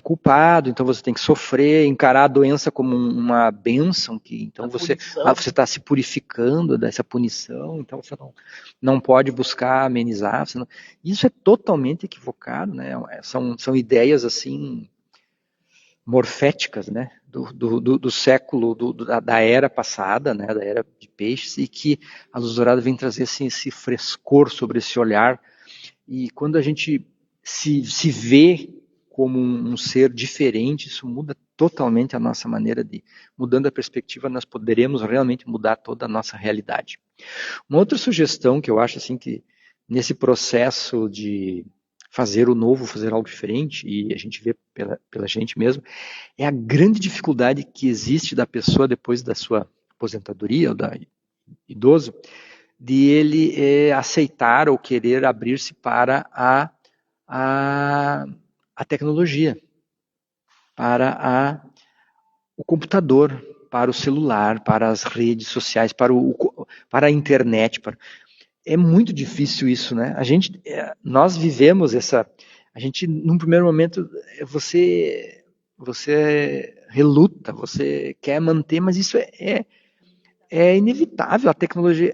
culpado, então você tem que sofrer, encarar a doença como uma bênção, que então você está se purificando dessa punição, então você não pode buscar amenizar. Isso é totalmente equivocado, né? São ideias assim morféticas, né? Do século, da era passada, né? Da era de peixes, e que a Luz Dourada vem trazer assim, esse frescor sobre esse olhar. E quando a gente se vê como um ser diferente, isso muda totalmente a nossa maneira mudando a perspectiva, nós poderemos realmente mudar toda a nossa realidade. Uma outra sugestão que eu acho assim, que nesse processo de fazer o novo, fazer algo diferente, e a gente vê pela gente mesmo, é a grande dificuldade que existe da pessoa depois da sua aposentadoria, ou da idoso, de ele aceitar ou querer abrir-se para a tecnologia, para o computador, para o celular, para as redes sociais, para a internet. É muito difícil isso, né? Nós vivemos a gente, num primeiro momento, você reluta, você quer manter, mas isso é inevitável. A tecnologia,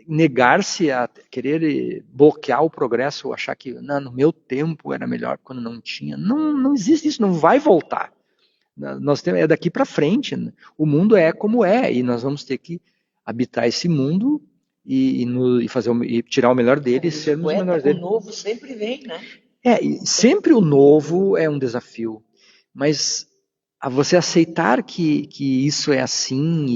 negar-se a querer bloquear o progresso, ou achar que no meu tempo era melhor quando não tinha. Não existe isso, não vai voltar. Nós temos, é daqui para frente. Né? O mundo é como é, e nós vamos ter que habitar esse mundo e fazer e tirar o melhor dele e sermos o melhor dele. O novo sempre vem, né? Sempre o novo é um desafio, mas a você aceitar que isso é assim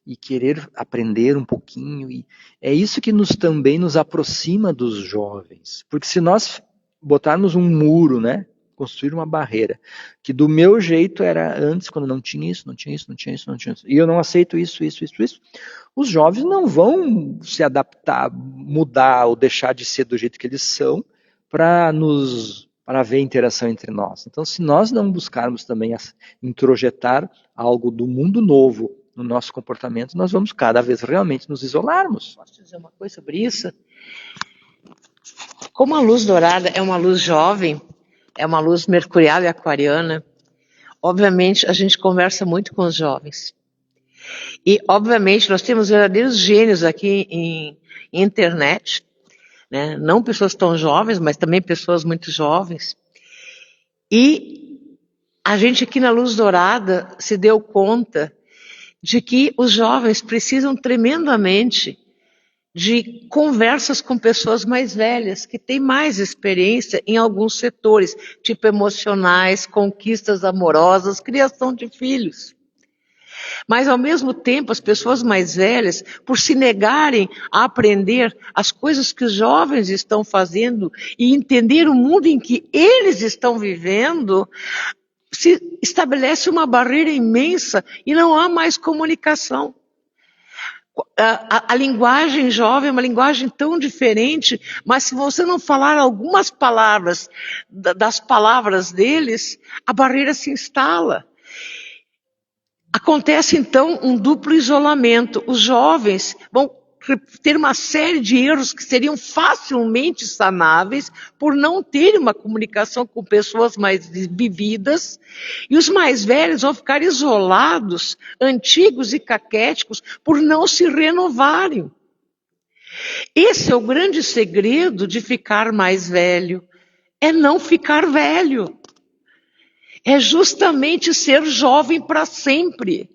e querer aprender um pouquinho, e é isso que também nos aproxima dos jovens, porque se nós botarmos um muro, né, construir uma barreira, que do meu jeito era antes, quando não tinha isso, e eu não aceito isso, os jovens não vão se adaptar, mudar ou deixar de ser do jeito que eles são para haver interação entre nós. Então, se nós não buscarmos também introjetar algo do mundo novo no nosso comportamento, nós vamos cada vez realmente nos isolarmos. Posso dizer uma coisa sobre isso? Como a luz dourada é uma luz jovem, é uma luz mercurial e aquariana, obviamente a gente conversa muito com os jovens. E, obviamente, nós temos verdadeiros gênios aqui em internet, né? Não pessoas tão jovens, mas também pessoas muito jovens. E a gente aqui na Luz Dourada se deu conta de que os jovens precisam tremendamente de conversas com pessoas mais velhas, que têm mais experiência em alguns setores, tipo emocionais, conquistas amorosas, criação de filhos. Mas, ao mesmo tempo, as pessoas mais velhas, por se negarem a aprender as coisas que os jovens estão fazendo e entender o mundo em que eles estão vivendo, se estabelece uma barreira imensa e não há mais comunicação. A linguagem jovem é uma linguagem tão diferente, mas se você não falar algumas palavras das palavras deles, a barreira se instala. Acontece, então, um duplo isolamento. Os jovens vão ter uma série de erros que seriam facilmente sanáveis por não terem uma comunicação com pessoas mais vividas, e os mais velhos vão ficar isolados, antigos e caquéticos, por não se renovarem. Esse é o grande segredo de ficar mais velho, é não ficar velho. É justamente ser jovem para sempre.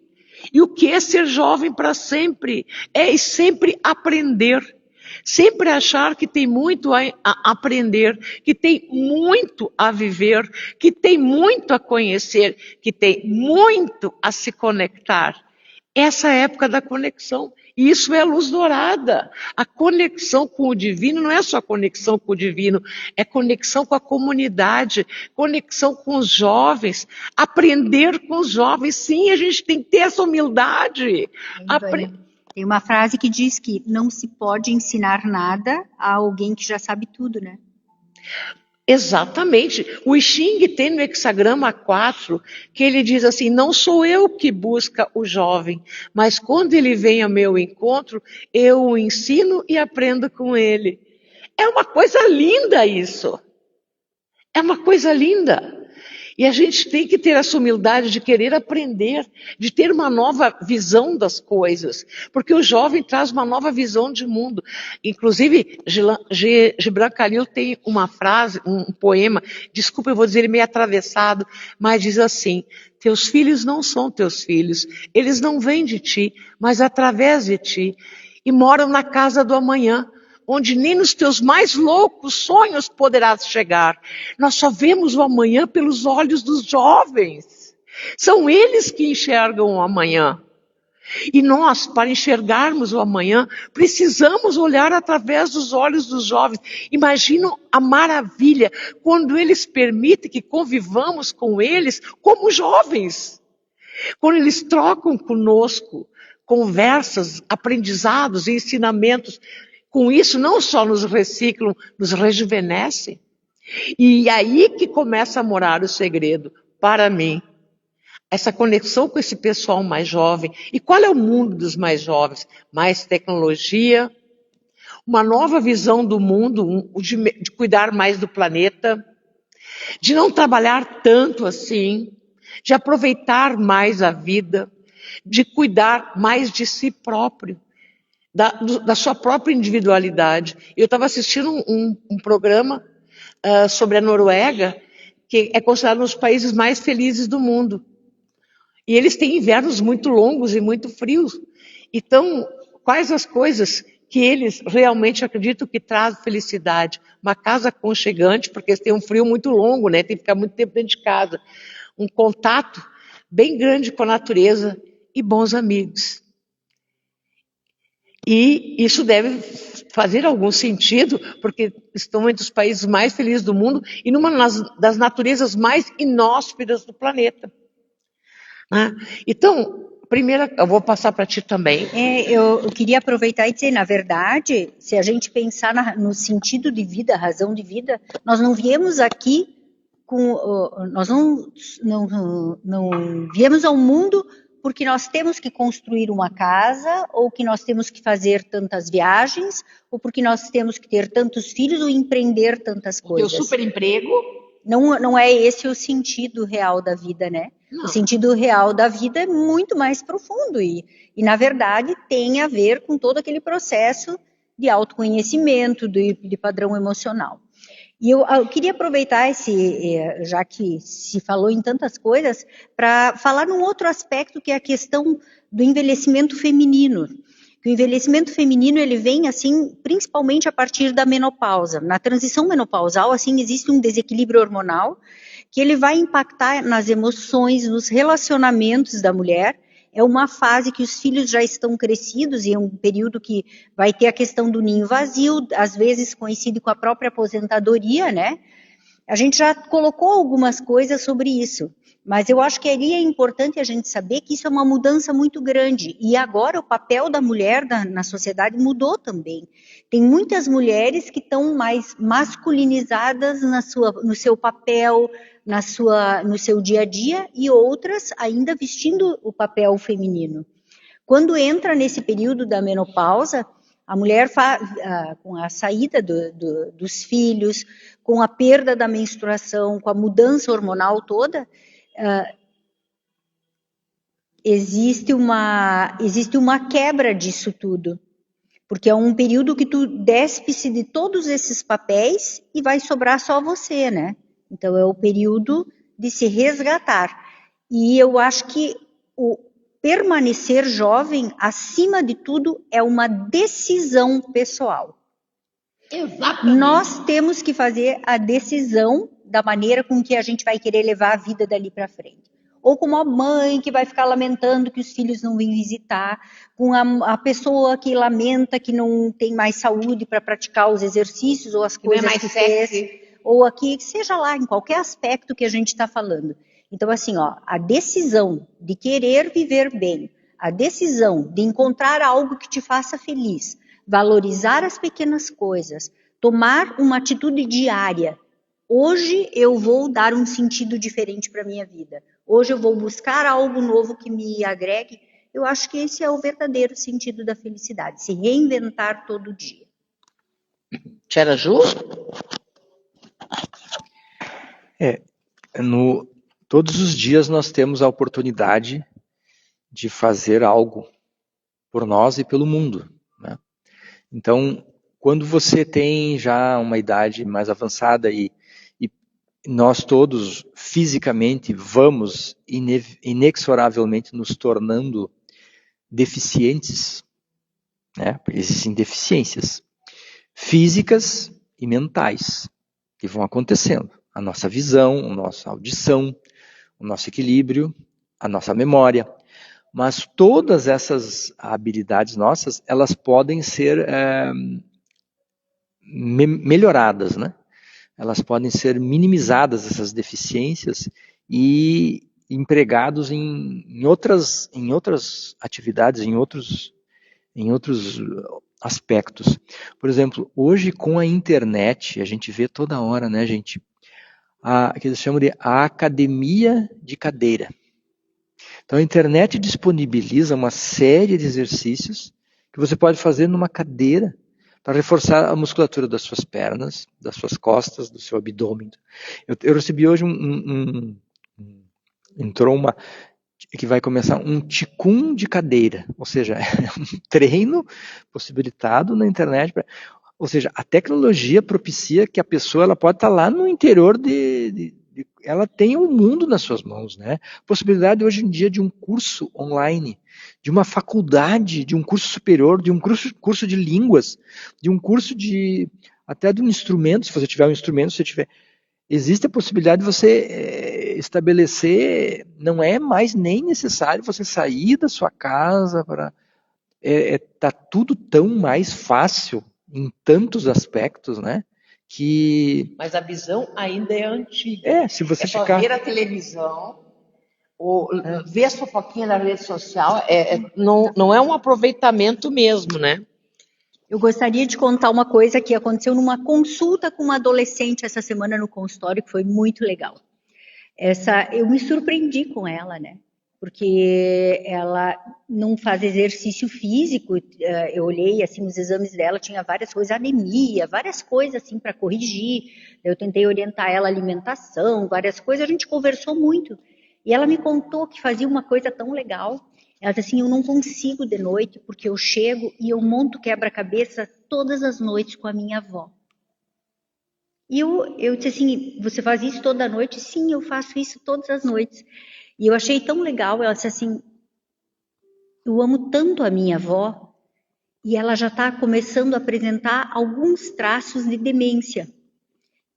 E o que é ser jovem para sempre? É sempre aprender. Sempre achar que tem muito a aprender, que tem muito a viver, que tem muito a conhecer, que tem muito a se conectar. Essa é a época da conexão. E isso é a luz dourada. A conexão com o divino não é só conexão com o divino, é conexão com a comunidade, conexão com os jovens, aprender com os jovens. Sim, a gente tem que ter essa humildade. Tem uma frase que diz que não se pode ensinar nada a alguém que já sabe tudo, né? Exatamente. O I Ching tem no hexagrama 4 que ele diz assim, não sou eu que busca o jovem, mas quando ele vem ao meu encontro, eu o ensino e aprendo com ele. É uma coisa linda isso. É uma coisa linda. E a gente tem que ter essa humildade de querer aprender, de ter uma nova visão das coisas, porque o jovem traz uma nova visão de mundo. Inclusive, Gibran Khalil tem uma frase, um poema, desculpa, eu vou dizer ele meio atravessado, mas diz assim, teus filhos não são teus filhos, eles não vêm de ti, mas através de ti, e moram na casa do amanhã, onde nem nos teus mais loucos sonhos poderás chegar. Nós só vemos o amanhã pelos olhos dos jovens. São eles que enxergam o amanhã. E nós, para enxergarmos o amanhã, precisamos olhar através dos olhos dos jovens. Imaginam a maravilha quando eles permitem que convivamos com eles como jovens. Quando eles trocam conosco conversas, aprendizados e ensinamentos. Com isso, não só nos reciclam, nos rejuvenescem. E aí que começa a morar o segredo, para mim. Essa conexão com esse pessoal mais jovem. E qual é o mundo dos mais jovens? Mais tecnologia, uma nova visão do mundo, de cuidar mais do planeta, de não trabalhar tanto assim, de aproveitar mais a vida, de cuidar mais de si próprio. Da sua própria individualidade. Eu estava assistindo um programa sobre a Noruega, que é considerado um dos países mais felizes do mundo. E eles têm invernos muito longos e muito frios. Então, quais as coisas que eles realmente acreditam que traz felicidade? Uma casa aconchegante, porque eles têm um frio muito longo, né? Tem que ficar muito tempo dentro de casa. Um contato bem grande com a natureza e bons amigos. E isso deve fazer algum sentido, porque estão entre os países mais felizes do mundo e numa das naturezas mais inóspitas do planeta. Né? Então, primeira, eu vou passar para ti também. Eu queria aproveitar e dizer, na verdade, se a gente pensar no sentido de vida, razão de vida, nós não viemos aqui nós não viemos ao mundo porque nós temos que construir uma casa, ou que nós temos que fazer tantas viagens, ou porque nós temos que ter tantos filhos, ou empreender tantas coisas. O teu super emprego? Não é esse o sentido real da vida, né? Não. O sentido real da vida é muito mais profundo e, na verdade, tem a ver com todo aquele processo de autoconhecimento, de padrão emocional. E eu queria aproveitar já que se falou em tantas coisas, para falar num outro aspecto, que é a questão do envelhecimento feminino. O envelhecimento feminino, ele vem, assim, principalmente a partir da menopausa. Na transição menopausal, assim, existe um desequilíbrio hormonal que ele vai impactar nas emoções, nos relacionamentos da mulher. É uma fase que os filhos já estão crescidos e é um período que vai ter a questão do ninho vazio, às vezes coincide com a própria aposentadoria, né? A gente já colocou algumas coisas sobre isso, mas eu acho que ali é importante a gente saber que isso é uma mudança muito grande. E agora o papel da mulher na sociedade mudou também. Tem muitas mulheres que estão mais masculinizadas no seu papel, no seu dia a dia, e outras ainda vestindo o papel feminino. Quando entra nesse período da menopausa, a mulher, com a saída dos filhos, com a perda da menstruação, com a mudança hormonal toda, existe uma quebra disso tudo. Porque é um período que tu despe-se de todos esses papéis e vai sobrar só você, né? Então, é o período de se resgatar. E eu acho que o permanecer jovem, acima de tudo, é uma decisão pessoal. Exatamente. Nós temos que fazer a decisão da maneira com que a gente vai querer levar a vida dali para frente. Ou como a mãe que vai ficar lamentando que os filhos não vêm visitar, com a pessoa que lamenta que não tem mais saúde para praticar os exercícios ou as coisas que fez, ou aqui, seja lá, em qualquer aspecto que a gente está falando. Então, assim, a decisão de querer viver bem, a decisão de encontrar algo que te faça feliz, valorizar as pequenas coisas, tomar uma atitude diária. Hoje eu vou dar um sentido diferente para a minha vida. Hoje eu vou buscar algo novo que me agregue. Eu acho que esse é o verdadeiro sentido da felicidade, se reinventar todo dia. Tia Ju? Todos os dias nós temos a oportunidade de fazer algo por nós e pelo mundo, né? Então, quando você tem já uma idade mais avançada e nós todos fisicamente vamos inexoravelmente nos tornando deficientes, né? Existem deficiências físicas e mentais que vão acontecendo. A nossa visão, a nossa audição, o nosso equilíbrio, a nossa memória. Mas todas essas habilidades nossas, elas podem ser melhoradas, né? Elas podem ser minimizadas, essas deficiências, e empregados em outras atividades, em outros aspectos. Por exemplo, hoje com a internet, a gente vê toda hora, né, gente, que eles chamam de a academia de cadeira. Então a internet disponibiliza uma série de exercícios que você pode fazer numa cadeira para reforçar a musculatura das suas pernas, das suas costas, do seu abdômen. Eu recebi hoje entrou uma que vai começar um Qigong de cadeira, ou seja, é um treino possibilitado na internet. Ou seja, a tecnologia propicia que a pessoa ela pode estar lá no interior de ela tem o mundo nas suas mãos, né? Possibilidade hoje em dia de um curso online, de uma faculdade, de um curso superior, de um curso de línguas, de um curso até de um instrumento, se você tiver um instrumento, existe a possibilidade de você estabelecer, não é mais nem necessário você sair da sua casa para... tá tudo tão mais fácil em tantos aspectos, né? Mas a visão ainda é antiga. Se você só ficar... ver a televisão, ou ver a fofoquinha na rede social, não é um aproveitamento mesmo, né? Eu gostaria de contar uma coisa que aconteceu numa consulta com uma adolescente essa semana no consultório, que foi muito legal. Eu me surpreendi com ela, né? Porque ela não faz exercício físico. Eu olhei assim os exames dela, tinha várias coisas, anemia, várias coisas assim para corrigir. Eu tentei orientar ela a alimentação, várias coisas. A gente conversou muito. E ela me contou que fazia uma coisa tão legal. Ela disse assim, eu não consigo de noite, porque eu chego e eu monto quebra-cabeça todas as noites com a minha avó. E eu disse assim, você faz isso toda noite? Sim, eu faço isso todas as noites. E eu achei tão legal, ela disse assim, eu amo tanto a minha avó, e ela já está começando a apresentar alguns traços de demência.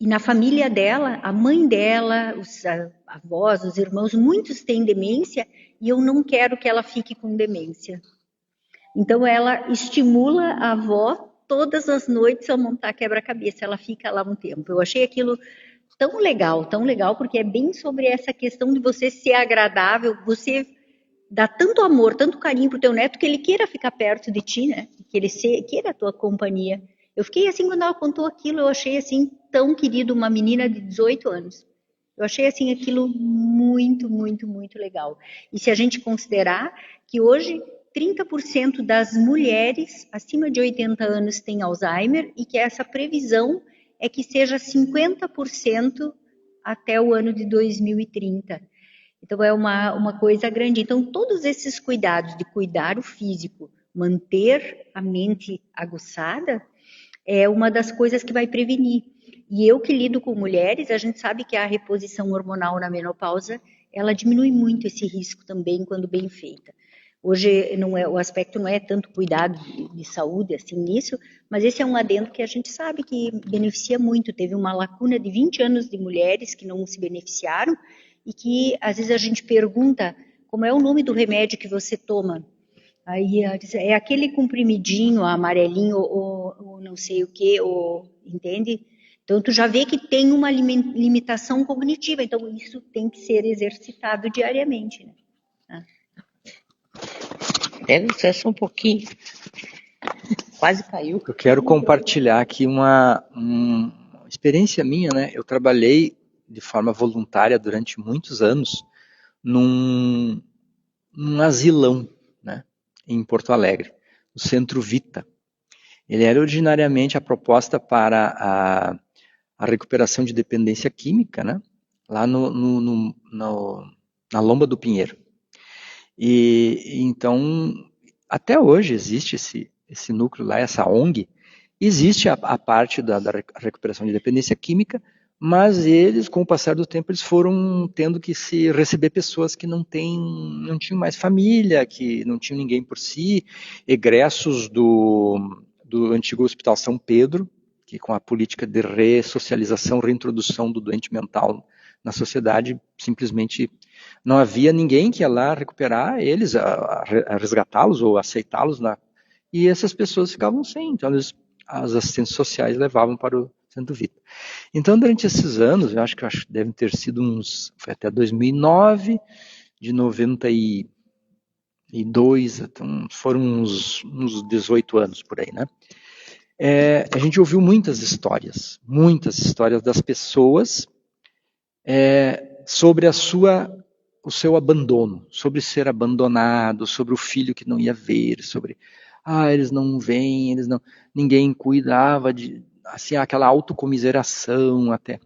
E na família dela, a mãe dela, os avós, os irmãos, muitos têm demência, e eu não quero que ela fique com demência. Então ela estimula a avó todas as noites a montar quebra-cabeça, ela fica lá um tempo. Eu achei aquilo tão legal, porque é bem sobre essa questão de você ser agradável, você dá tanto amor, tanto carinho pro teu neto que ele queira ficar perto de ti, né? Que ele queira a tua companhia. Eu fiquei assim, quando ela contou aquilo, eu achei assim, tão querido, uma menina de 18 anos. Eu achei assim, aquilo muito, muito, muito legal. E se a gente considerar que hoje 30% das mulheres acima de 80 anos têm Alzheimer e que essa previsão é que seja 50% até o ano de 2030. Então é uma coisa grande. Então todos esses cuidados de cuidar o físico, manter a mente aguçada, é uma das coisas que vai prevenir. E eu que lido com mulheres, a gente sabe que a reposição hormonal na menopausa, ela diminui muito esse risco também quando bem feita. Hoje o aspecto não é tanto cuidado de saúde assim nisso, mas esse é um adendo que a gente sabe que beneficia muito. Teve uma lacuna de 20 anos de mulheres que não se beneficiaram e que às vezes a gente pergunta como é o nome do remédio que você toma. Aí é aquele comprimidinho, amarelinho, ou não sei o que, entende? Então tu já vê que tem uma limitação cognitiva, então isso tem que ser exercitado diariamente, né? Só um pouquinho. Quase caiu. Eu quero compartilhar aqui uma experiência minha, né? Eu trabalhei de forma voluntária durante muitos anos num asilão, né? Em Porto Alegre, no Centro Vita. Ele era originariamente a proposta para a recuperação de dependência química, né? Lá na Lomba do Pinheiro. E então, até hoje existe esse núcleo lá, essa ONG, existe a parte da recuperação de dependência química, mas eles, com o passar do tempo, eles foram tendo que se receber pessoas que não tinham mais família, que não tinham ninguém por si, egressos do antigo Hospital São Pedro, que com a política de ressocialização, reintrodução do doente mental na sociedade, simplesmente não havia ninguém que ia lá recuperar eles, a resgatá-los ou aceitá-los, e essas pessoas ficavam sem, então as assistentes sociais levavam para o Centro Vita. Então, durante esses anos, eu acho que devem ter sido foi até 2009, de 92, então foram uns 18 anos por aí, né? A gente ouviu muitas histórias das pessoas sobre o seu abandono, sobre ser abandonado, sobre o filho que não ia ver, sobre eles não vêm, ninguém cuidava de, assim, aquela autocomiseração até.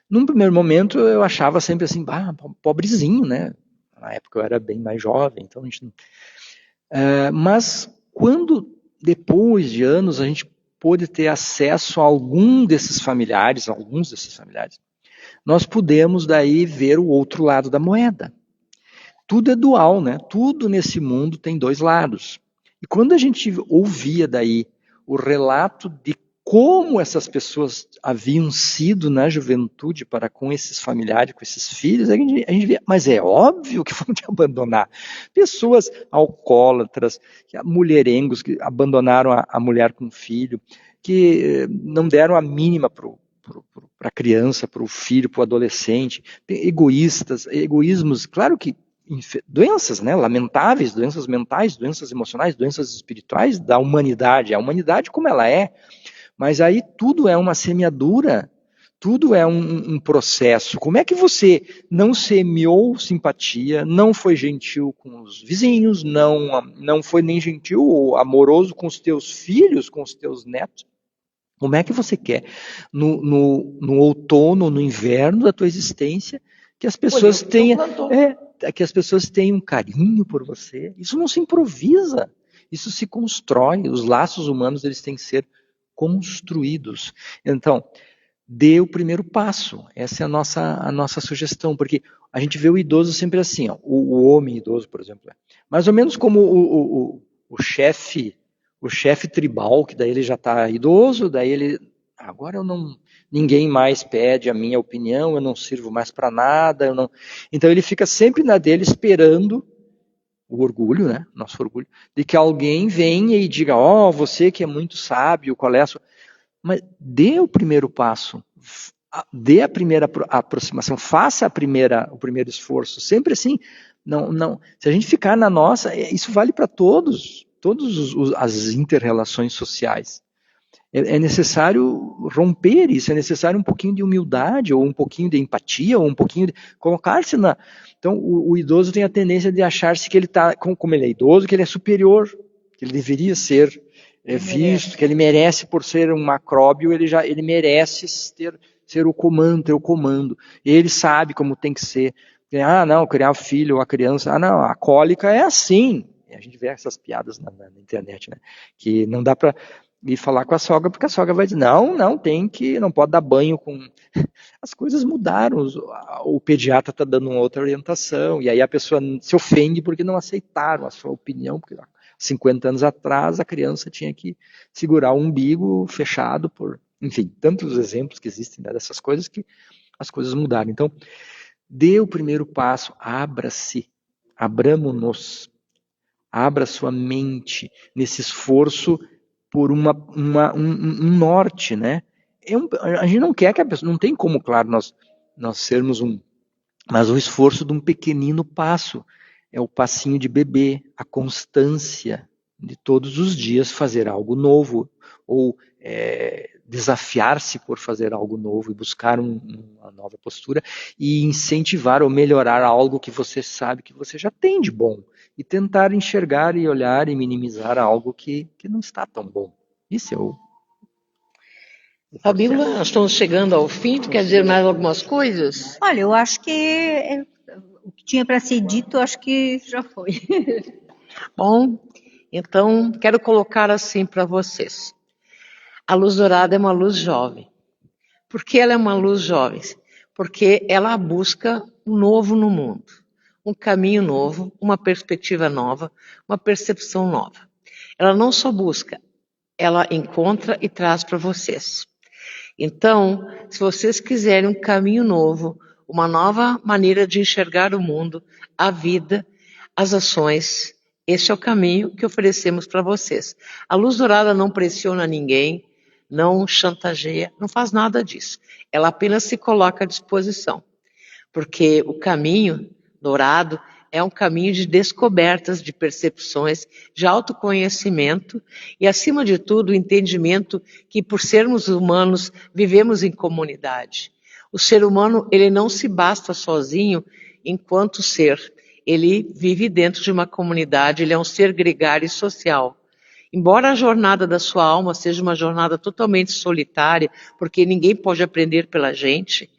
Num primeiro momento eu achava sempre assim, pobrezinho, né? Na época eu era bem mais jovem, então a gente não... mas quando depois de anos a gente pôde ter acesso a alguns desses familiares, nós pudemos daí ver o outro lado da moeda. Tudo é dual, né? Tudo nesse mundo tem dois lados. E quando a gente ouvia daí o relato de como essas pessoas haviam sido na juventude para com esses familiares, com esses filhos, a gente via, mas é óbvio que vão te abandonar. Pessoas alcoólatras, mulherengos que abandonaram a mulher com filho, que não deram a mínima para a criança, para o filho, para o adolescente, egoísmos, claro que doenças, né, lamentáveis, doenças mentais, doenças emocionais, doenças espirituais da humanidade, a humanidade como ela é, mas aí tudo é uma semeadura, tudo é um processo. Como é que você não semeou simpatia, não foi gentil com os vizinhos, não foi nem gentil ou amoroso com os teus filhos, com os teus netos? Como é que você quer, no outono, no inverno da tua existência, que as pessoas que as pessoas tenham um carinho por você? Isso não se improvisa, isso se constrói. Os laços humanos, eles têm que ser construídos. Então, dê o primeiro passo. Essa é a nossa sugestão, porque a gente vê o idoso sempre assim, ó, o homem idoso, por exemplo, mais ou menos como o chefe tribal, que daí ele já está idoso, daí ele, agora ninguém mais pede a minha opinião, eu não sirvo mais para nada, então ele fica sempre na dele esperando o orgulho, né, nosso orgulho, de que alguém venha e diga, você que é muito sábio, qual é a sua... Mas dê o primeiro passo, dê a primeira aproximação, faça o primeiro esforço, sempre assim, não, se a gente ficar na nossa, isso vale para todas as inter-relações sociais. É necessário romper isso, é necessário um pouquinho de humildade, ou um pouquinho de empatia, ou um pouquinho de colocar-se na... Então, o idoso tem a tendência de achar-se que ele está, como ele é idoso, que ele é superior, que ele deveria ser visto, que ele merece, por ser um macróbio, ele merece ser o comando, ter o comando. Ele sabe como tem que ser. Não, criar o filho ou a criança, não, a cólica é assim. A gente vê essas piadas na internet, né? Que não dá para ir falar com a sogra, porque a sogra vai dizer, não pode dar banho com... As coisas mudaram, o pediatra está dando uma outra orientação, e aí a pessoa se ofende porque não aceitaram a sua opinião, porque 50 anos atrás a criança tinha que segurar o umbigo fechado por... Enfim, tantos exemplos que existem, né, dessas coisas, que as coisas mudaram. Então, dê o primeiro passo, abra-se, abramo-nos, abra sua mente nesse esforço por um norte, né? A gente não quer que a pessoa... Não tem como, claro, nós sermos mas o esforço de um pequenino passo. É o passinho de bebê, a constância de todos os dias fazer algo novo, ou desafiar-se por fazer algo novo e buscar uma nova postura, e incentivar ou melhorar algo que você sabe que você já tem de bom, e tentar enxergar e olhar e minimizar algo que não está tão bom. Isso é o... Fabíola, nós estamos chegando ao fim. Tu quer dizer mais algumas coisas? Olha, eu acho que o que tinha para ser dito, eu acho que já foi. Bom, então quero colocar assim para vocês. A luz dourada é uma luz jovem. Por que ela é uma luz jovem? Porque ela busca um novo no mundo, um caminho novo, uma perspectiva nova, uma percepção nova. Ela não só busca, ela encontra e traz para vocês. Então, se vocês quiserem um caminho novo, uma nova maneira de enxergar o mundo, a vida, as ações, esse é o caminho que oferecemos para vocês. A luz dourada não pressiona ninguém, não chantageia, não faz nada disso. Ela apenas se coloca à disposição. Porque o caminho dourado é um caminho de descobertas, de percepções, de autoconhecimento e, acima de tudo, o entendimento que, por sermos humanos, vivemos em comunidade. O ser humano, ele não se basta sozinho enquanto ser. Ele vive dentro de uma comunidade, ele é um ser gregário e social. Embora a jornada da sua alma seja uma jornada totalmente solitária, porque ninguém pode aprender pela gente,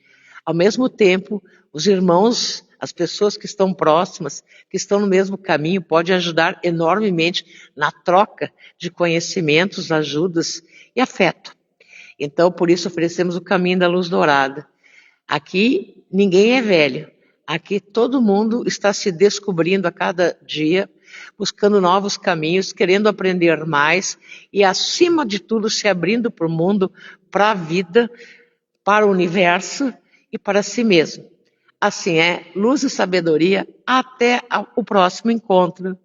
ao mesmo tempo, os irmãos, as pessoas que estão próximas, que estão no mesmo caminho, podem ajudar enormemente na troca de conhecimentos, ajudas e afeto. Então, por isso, oferecemos o caminho da luz dourada. Aqui ninguém é velho. Aqui todo mundo está se descobrindo a cada dia, buscando novos caminhos, querendo aprender mais e, acima de tudo, se abrindo para o mundo, para a vida, para o universo e para si mesmo. Assim é, luz e sabedoria, até o próximo encontro.